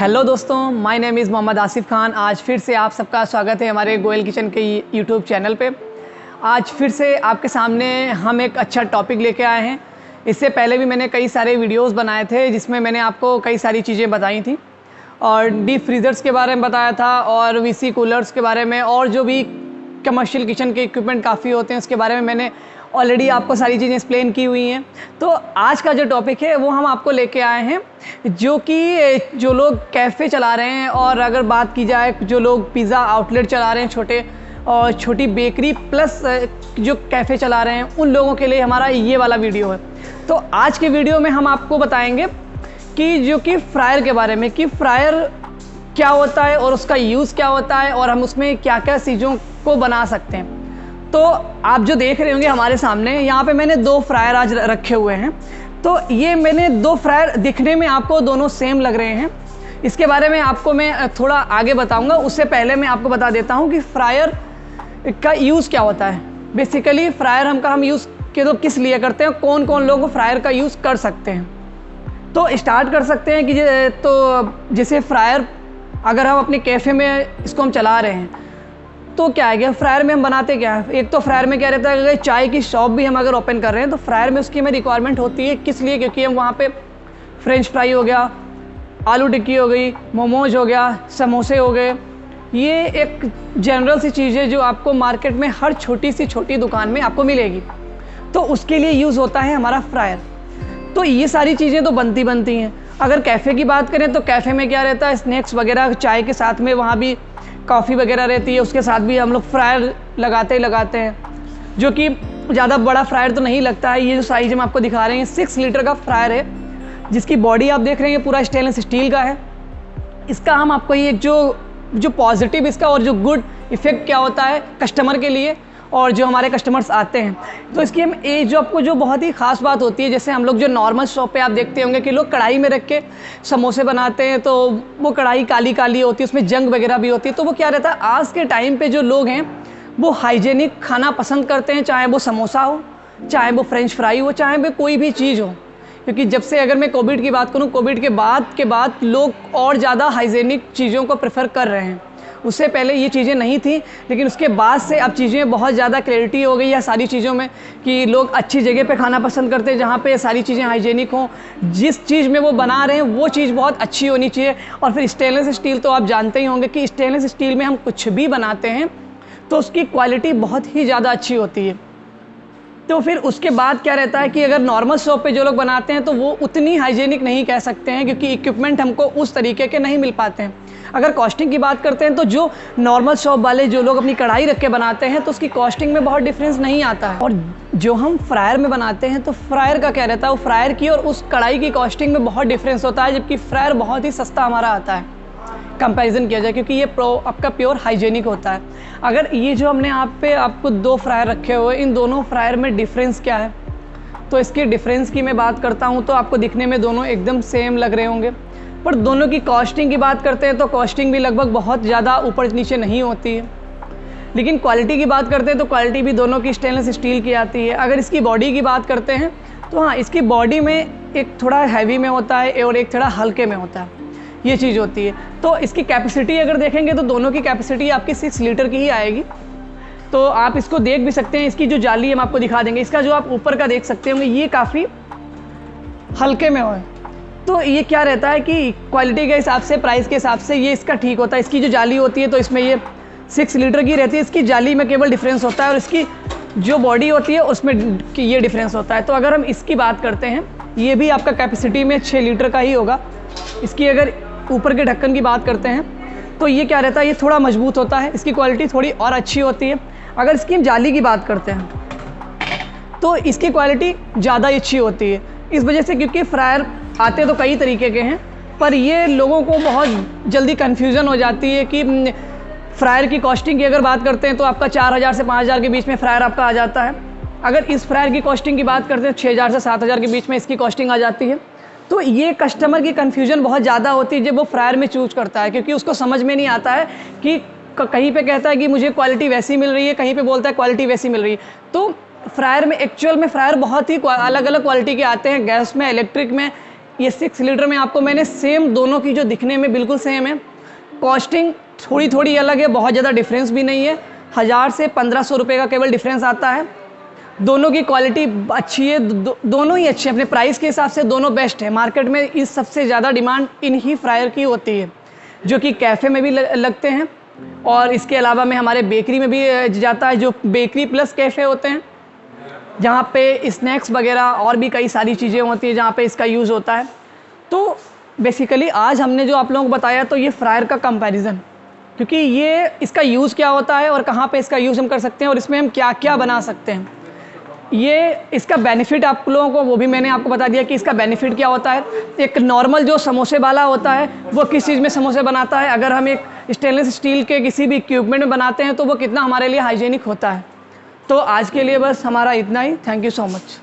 Hello दोस्तों, my name is Mohammad Asif Khan. आज फिर से आप सबका स्वागत है हमारे गोयल किचन के यूट्यूब चैनल पे। आज फिर से आपके सामने हम एक अच्छा टॉपिक लेके आए हैं। इससे पहले भी मैंने कई सारे वीडियोस बनाए थे जिसमें मैंने आपको कई सारी चीज़ें बताई थी और डीप फ्रीज़र्स के बारे में बताया था और वीसी कूलर्स के बारे में और जो भी कमर्शियल किचन के इक्विपमेंट काफ़ी होते हैं उसके बारे में मैंने ऑलरेडी आपको सारी चीज़ें एक्सप्लेन की हुई हैं। तो आज का जो टॉपिक है वो हम आपको लेके आए हैं, जो कि जो लोग कैफ़े चला रहे हैं और अगर बात की जाए जो लोग पिज़्ज़ा आउटलेट चला रहे हैं छोटे और छोटी बेकरी प्लस जो कैफ़े चला रहे हैं, उन लोगों के लिए हमारा ये वाला वीडियो है। तो आज के वीडियो में हम आपको बताएंगे कि फ्रायर के बारे में, कि फ्रायर क्या होता है और उसका यूज़ क्या होता है और हम उसमें क्या क्या चीज़ों को बना सकते हैं। तो आप जो देख रहे होंगे हमारे सामने, यहाँ पे मैंने दो फ्रायर आज रखे हुए हैं। तो ये मैंने दो फ्रायर, दिखने में आपको दोनों सेम लग रहे हैं। इसके बारे में आपको मैं थोड़ा आगे बताऊंगा। उससे पहले मैं आपको बता देता हूँ कि फ्रायर का यूज़ क्या होता है। बेसिकली फ्रायर हम यूज़ किस लिए करते हैं, कौन कौन लोग फ्रायर का यूज़ कर सकते हैं। तो स्टार्ट कर सकते हैं कि जैसे फ्रायर अगर हम अपने कैफ़े में इसको हम चला रहे हैं तो क्या है कि फ्रायर में हम बनाते क्या है। एक तो फ्रायर में क्या रहता है, अगर चाय की शॉप भी हम अगर ओपन कर रहे हैं तो फ्रायर में उसकी हमें रिक्वायरमेंट होती है। किस लिए? क्योंकि हम वहाँ पे फ्रेंच फ्राई हो गया, आलू टिक्की हो गई, मोमोज हो गया, समोसे हो गए, ये एक जनरल सी चीज़ है जो आपको मार्केट में हर छोटी सी छोटी दुकान में आपको मिलेगी। तो उसके लिए यूज़ होता है हमारा फ्रायर। तो ये सारी चीज़ें तो बनती हैं। अगर कैफ़े की बात करें तो कैफ़े में क्या रहता है, स्नैक्स वगैरह, चाय के साथ में वहाँ भी कॉफ़ी वगैरह रहती है, उसके साथ भी हम लोग फ्रायर लगाते हैं, जो कि ज़्यादा बड़ा फ्रायर तो नहीं लगता है। ये जो साइज़ हम आपको दिखा रहे हैं 6 लीटर का फ्रायर है, जिसकी बॉडी आप देख रहे हैं पूरा स्टेनलेस स्टील का है। इसका हम आपको ये जो पॉजिटिव इसका और जो गुड इफ़ेक्ट क्या होता है कस्टमर के लिए और जो हमारे कस्टमर्स आते हैं, तो इसकी हम जो आपको जो बहुत ही ख़ास बात होती है, जैसे हम लोग जो नॉर्मल शॉप पे आप देखते होंगे कि लोग कढ़ाई में रख के समोसे बनाते हैं तो वो कढ़ाई काली काली होती है, उसमें जंग वगैरह भी होती है। तो वो क्या रहता है, आज के टाइम पे जो लोग हैं वो हाइजेनिक खाना पसंद करते हैं, चाहे वो समोसा हो, चाहे वो फ्रेंच फ्राई हो, चाहे वो कोई भी चीज़ हो। क्योंकि जब से अगर मैं कोविड की बात करूँ, कोविड के बाद लोग और ज़्यादा हाइजेनिक चीज़ों को प्रेफर कर रहे हैं। उससे पहले ये चीज़ें नहीं थी, लेकिन उसके बाद से अब चीज़ें बहुत ज़्यादा क्लैरिटी हो गई है सारी चीज़ों में कि लोग अच्छी जगह पे खाना पसंद करते हैं जहाँ पे सारी चीज़ें हाइजेनिक हों, जिस चीज़ में वो बना रहे हैं वो चीज़ बहुत अच्छी होनी चाहिए। और फिर स्टेनलेस स्टील तो आप जानते ही होंगे कि स्टेनलेस स्टील में हम कुछ भी बनाते हैं तो उसकी क्वालिटी बहुत ही ज़्यादा अच्छी होती है। तो फिर उसके बाद क्या रहता है कि अगर नॉर्मल शॉप पे जो लोग बनाते हैं तो वो उतनी हाइजेनिक नहीं कह सकते हैं, क्योंकि इक्विपमेंट हमको उस तरीके के नहीं मिल पाते हैं। अगर कॉस्टिंग की बात करते हैं तो जो नॉर्मल शॉप वाले जो लोग अपनी कढ़ाई रख के बनाते हैं तो उसकी कॉस्टिंग में बहुत डिफरेंस नहीं आता है। और जो हम फ्रायर में बनाते हैं तो फ्रायर का क्या रहता है, वो फ्रायर की और उस कढ़ाई की कॉस्टिंग में बहुत डिफरेंस होता है, जबकि फ्रायर बहुत ही सस्ता हमारा आता है कंपैरिजन किया जाए, क्योंकि ये आपका प्योर हाइजेनिक होता है। अगर ये जो हमने यहाँ पे आपको दो फ्रायर रखे हुए, इन दोनों फ्रायर में डिफरेंस क्या है, तो इसके डिफरेंस की मैं बात करता हूँ तो आपको दिखने में दोनों एकदम सेम लग रहे होंगे, पर दोनों की कॉस्टिंग की बात करते हैं तो कॉस्टिंग भी लगभग बहुत ज़्यादा ऊपर नीचे नहीं होती है। लेकिन क्वालिटी की बात करते हैं तो क्वालिटी भी दोनों की स्टेनलेस स्टील की आती है। अगर इसकी बॉडी की बात करते हैं तो हाँ, इसकी बॉडी में एक थोड़ा हैवी में होता है और एक थोड़ा हल्के में होता है, ये चीज़ होती है। तो इसकी कैपेसिटी अगर देखेंगे तो दोनों की कैपेसिटी आपकी 6 लीटर की ही आएगी। तो आप इसको देख भी सकते हैं, इसकी जो जाली हम आपको दिखा देंगे, इसका जो आप ऊपर का देख सकते होंगे ये काफ़ी हल्के में हो। तो ये क्या रहता है कि क्वालिटी के हिसाब से, प्राइस के हिसाब से ये इसका ठीक होता है। इसकी जो जाली होती है तो इसमें ये 6 लीटर की रहती है, इसकी जाली में केवल डिफरेंस होता है और इसकी जो बॉडी होती है उसमें ये डिफरेंस होता है। तो अगर हम इसकी बात करते हैं, ये भी आपका कैपेसिटी में 6 लीटर का ही होगा। इसकी अगर ऊपर के ढक्कन की बात करते हैं तो ये क्या रहता है, ये थोड़ा मजबूत होता है, इसकी क्वालिटी थोड़ी और अच्छी होती है। अगर इसकी हम जाली की बात करते हैं तो इसकी क्वालिटी ज़्यादा अच्छी होती है, इस वजह से क्योंकि फ्रायर आते तो कई तरीके के हैं, पर ये लोगों को बहुत जल्दी कन्फ्यूज़न हो जाती है कि फ्रायर की कॉस्टिंग की अगर बात करते हैं तो आपका 4000 से 5000 के बीच में फ्रायर आपका आ जाता है। अगर इस फ्रायर की कॉस्टिंग की बात करते हैं 6000 से 7000 के बीच में इसकी कॉस्टिंग आ जाती है। तो ये कस्टमर की कन्फ्यूजन बहुत ज़्यादा होती है जब वो फ्रायर में चूज करता है, क्योंकि उसको समझ में नहीं आता है कि कहीं पे कहता है कि मुझे क्वालिटी वैसी मिल रही है, कहीं पे बोलता है क्वालिटी वैसी मिल रही है। तो फ्रायर में एक्चुअल में फ्रायर बहुत ही अलग अलग क्वालिटी के आते हैं, गैस में, इलेक्ट्रिक में, ये 6 लीटर में आपको मैंने सेम दोनों की जो दिखने में बिल्कुल सेम है, कॉस्टिंग थोड़ी थोड़ी अलग है, बहुत ज़्यादा डिफरेंस भी नहीं है, 1000 से 1500 रुपये का केवल डिफरेंस आता है। दोनों की क्वालिटी अच्छी है, दोनों ही अच्छे हैं अपने प्राइस के हिसाब से, दोनों बेस्ट है। मार्केट में इस सबसे ज़्यादा डिमांड इन ही फ्रायर की होती है, जो कि कैफ़े में भी लगते हैं, और इसके अलावा में हमारे बेकरी में भी जाता है, जो बेकरी प्लस कैफ़े होते हैं, जहाँ पे स्नैक्स वगैरह और भी कई सारी चीज़ें होती हैं जहाँ पे इसका यूज़ होता है। तो बेसिकली आज हमने जो आप लोगों को बताया तो ये फ्रायर का कंपैरिजन, क्योंकि ये इसका यूज़ क्या होता है और कहाँ पे इसका यूज़ हम कर सकते हैं और इसमें हम क्या क्या बना सकते हैं, ये इसका बेनिफिट आप लोगों को वो भी मैंने आपको बता दिया कि इसका बेनिफिट क्या होता है। एक नॉर्मल जो समोसे वाला होता है वो किस चीज़ में समोसे बनाता है, अगर हम एक स्टेनलेस स्टील के किसी भी इक्विपमेंट में बनाते हैं तो वो कितना हमारे लिए हाइजीनिक होता है। तो आज के लिए बस हमारा इतना ही। Thank you so much.